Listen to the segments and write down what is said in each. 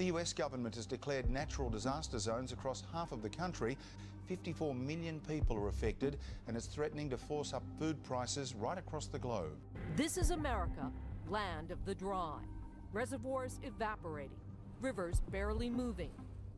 The US government has declared natural disaster zones across half of the country. 54 million people are affected, and it's threatening to force up food prices right across the globe. This is America, land of the dry. Reservoirs evaporating, rivers barely moving,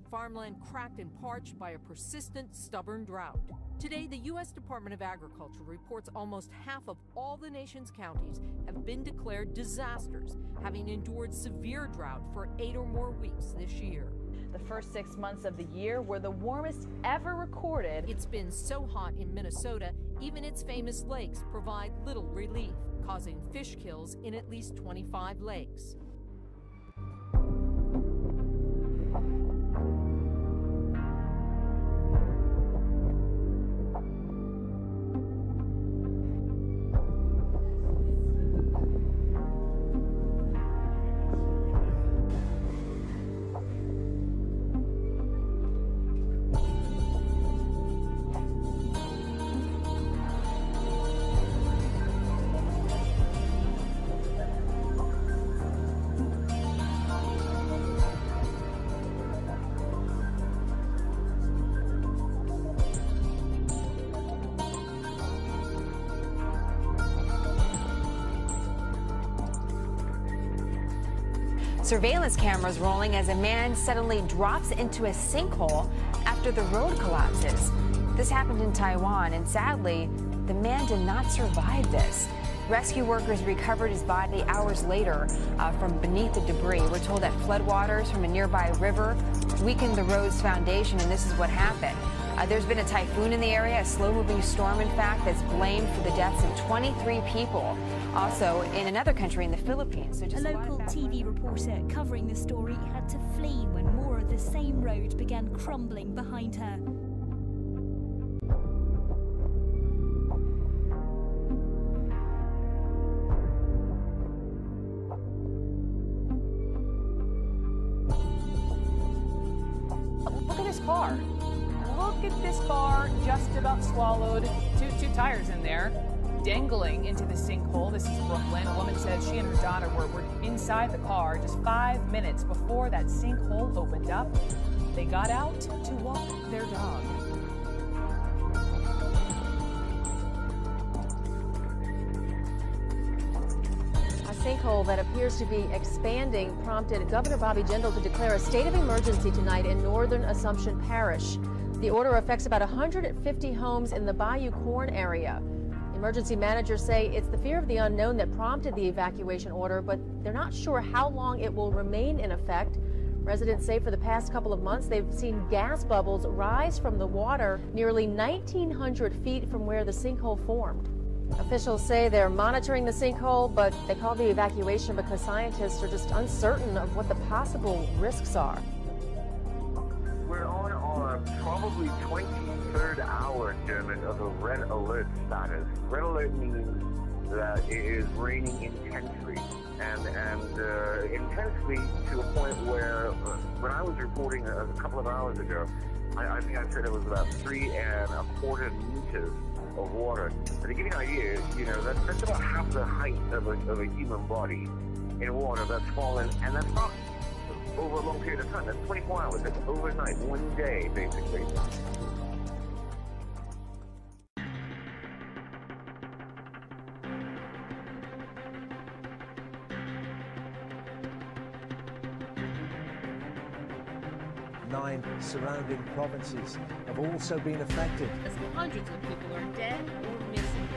farmland cracked and parched by a persistent, stubborn drought. Today, the U.S. Department of Agriculture reports almost half of all the nation's counties have been declared disasters, having endured severe drought for 8 or more weeks this year. The first 6 months of the year were the warmest ever recorded. It's been so hot in Minnesota, even its famous lakes provide little relief, causing fish kills in at least 25 lakes. Surveillance cameras rolling as a man suddenly drops into a sinkhole after the road collapses. This happened in Taiwan, and sadly, the man did not survive this. Rescue workers recovered his body hours later from beneath the debris. We're told that floodwaters from a nearby river weakened the road's foundation, and this is what happened. There's been a typhoon in the area, a slow-moving storm, in fact, that's blamed for the deaths of 23 people. Also, in another country, in the Philippines. So just a local TV reporter covering the story had to flee when more of the same road began crumbling behind her. Look at this car. Look at this car, just about swallowed two tires in there, dangling into the sinkhole. This is Brooklyn. A woman says she and her daughter were inside the car just 5 minutes before that sinkhole opened up. They got out to walk their dog. A sinkhole that appears to be expanding prompted Governor Bobby Jindal to declare a state of emergency tonight in northern Assumption Parish. The order affects about 150 homes in the Bayou Corn area. Emergency managers say it's the fear of the unknown that prompted the evacuation order, but they're not sure how long it will remain in effect. Residents say for the past couple of months they've seen gas bubbles rise from the water nearly 1,900 feet from where the sinkhole formed. Officials say they're monitoring the sinkhole, but they call the evacuation because scientists are just uncertain of what the possible risks are. We're on our probably 23rd hour, Dermot, of a red alert status. Red alert means that it is raining intensely, and intensely to a point where when I was reporting a couple of hours ago, I think I said it was about 3¼ meters of water. And to give you an idea, you know, that's about half the height of a human body in water that's fallen, and that's not over a long period of time. That's 24 hours. That's overnight, one day, basically. Nine surrounding provinces have also been affected. As hundreds of people are dead or missing.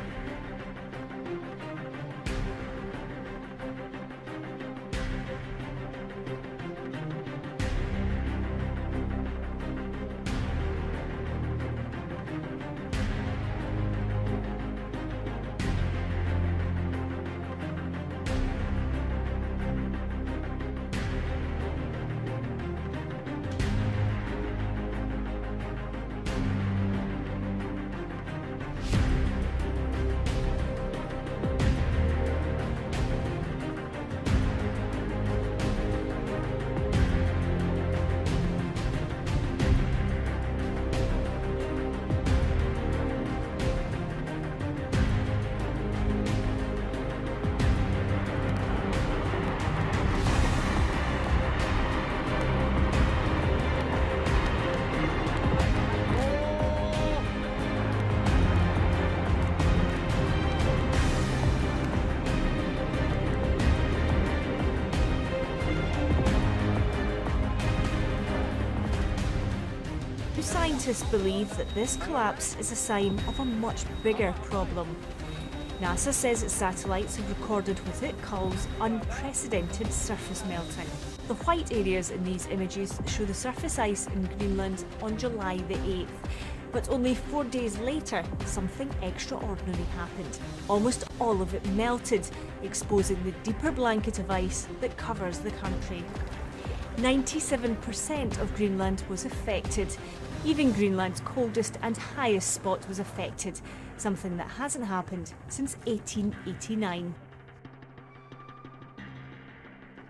scientists believe that this collapse is a sign of a much bigger problem. NASA says its satellites have recorded what it calls unprecedented surface melting. The white areas in these images show the surface ice in Greenland on July the 8th. But only 4 days later, something extraordinary happened. Almost all of it melted, exposing the deeper blanket of ice that covers the country. 97% of Greenland was affected. Even Greenland's coldest and highest spot was affected, something that hasn't happened since 1889.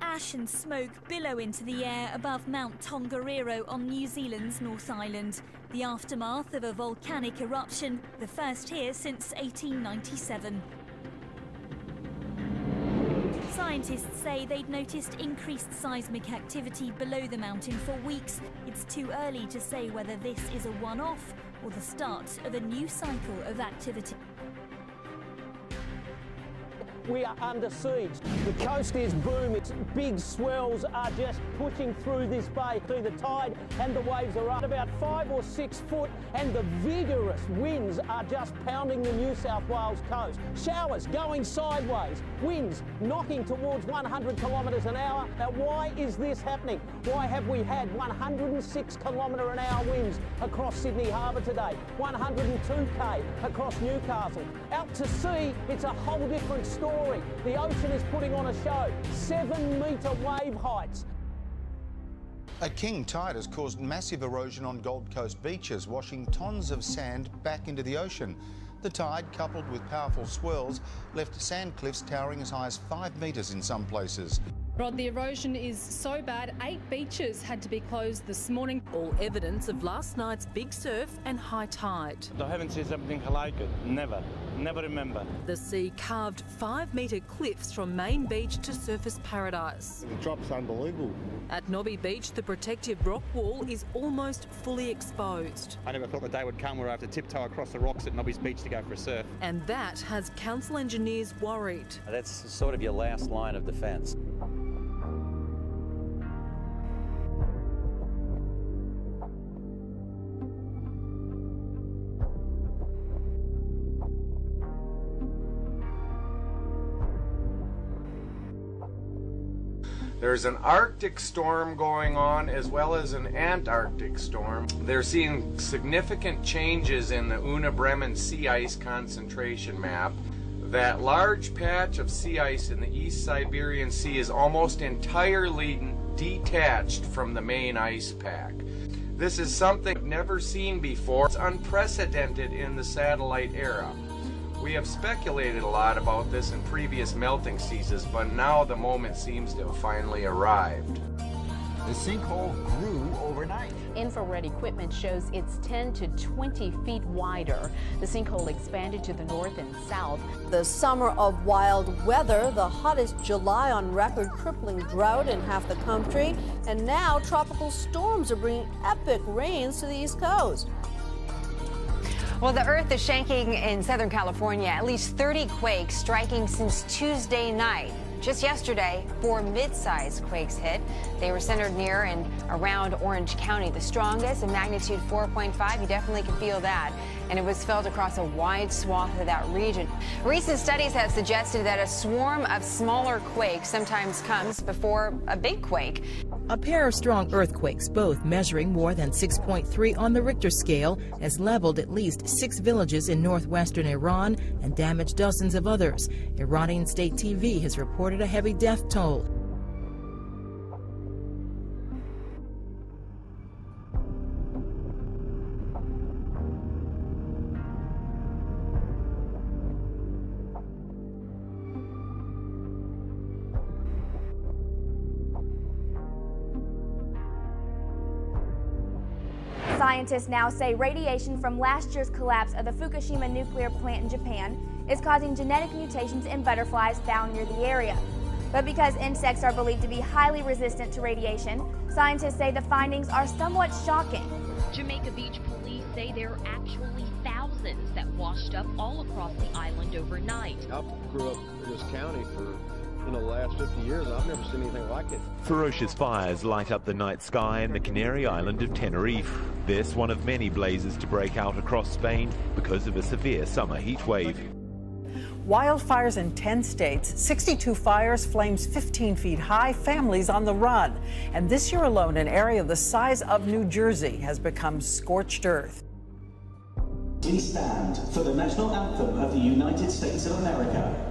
Ash and smoke billow into the air above Mount Tongariro on New Zealand's North Island, the aftermath of a volcanic eruption, the first here since 1897. Scientists say they'd noticed increased seismic activity below the mountain for weeks. It's too early to say whether this is a one-off or the start of a new cycle of activity. We are under siege. The coast is booming. Big swells are just pushing through this bay. The tide and the waves are up about 5 or 6 foot, and the vigorous winds are just pounding the New South Wales coast. Showers going sideways, winds knocking towards 100 kilometres an hour. Now, why is this happening? Why have we had 106 km/h winds across Sydney Harbour today? 102k across Newcastle. Out to sea, it's a whole different story. The ocean is putting on a show. 7-metre wave heights. A king tide has caused massive erosion on Gold Coast beaches, washing tons of sand back into the ocean. The tide, coupled with powerful swirls, left sand cliffs towering as high as 5 metres in some places. Rod, the erosion is so bad, 8 beaches had to be closed this morning. All evidence of last night's big surf and high tide. I haven't seen something like it. Never remember. The sea carved 5-metre cliffs from Main Beach to Surfers Paradise. The drop's unbelievable. At Nobby Beach, the protective rock wall is almost fully exposed. I never thought the day would come where I have to tiptoe across the rocks at Nobby's Beach to go for a surf. And that has council engineers worried. That's sort of your last line of defence. There's an Arctic storm going on as well as an Antarctic storm. They're seeing significant changes in the Una-Bremen sea ice concentration map. That large patch of sea ice in the East Siberian Sea is almost entirely detached from the main ice pack. This is something never seen before. It's unprecedented in the satellite era. We have speculated a lot about this in previous melting seasons, but now the moment seems to have finally arrived. The sinkhole grew overnight. Infrared equipment shows it's 10 to 20 feet wider. The sinkhole expanded to the north and south. The summer of wild weather, the hottest July on record, crippling drought in half the country, and now tropical storms are bringing epic rains to the East Coast. Well, the earth is shaking in Southern California. At least 30 quakes striking since Tuesday night. Just yesterday, 4 mid-sized quakes hit. They were centered near and around Orange County. The strongest, a magnitude 4.5. You definitely can feel that. And it was felt across a wide swath of that region. Recent studies have suggested that a swarm of smaller quakes sometimes comes before a big quake. A pair of strong earthquakes, both measuring more than 6.3 on the Richter scale, has leveled at least 6 villages in northwestern Iran and damaged dozens of others. Iranian state TV has reported a heavy death toll. Scientists now say radiation from last year's collapse of the Fukushima nuclear plant in Japan is causing genetic mutations in butterflies found near the area. But because insects are believed to be highly resistant to radiation, scientists say the findings are somewhat shocking. Jamaica Beach police say there are actually thousands that washed up all across the island overnight. I grew up in this county for the last 50 years. I've never seen anything like it. Ferocious fires light up the night sky in the Canary island of Tenerife. This one of many blazes to break out across Spain because of a severe summer heat wave. Wildfires in 10 states, 62 fires, flames 15 feet high, families on the run. And this year alone, an area the size of New Jersey has become scorched earth. We stand for the national anthem of the United States of America.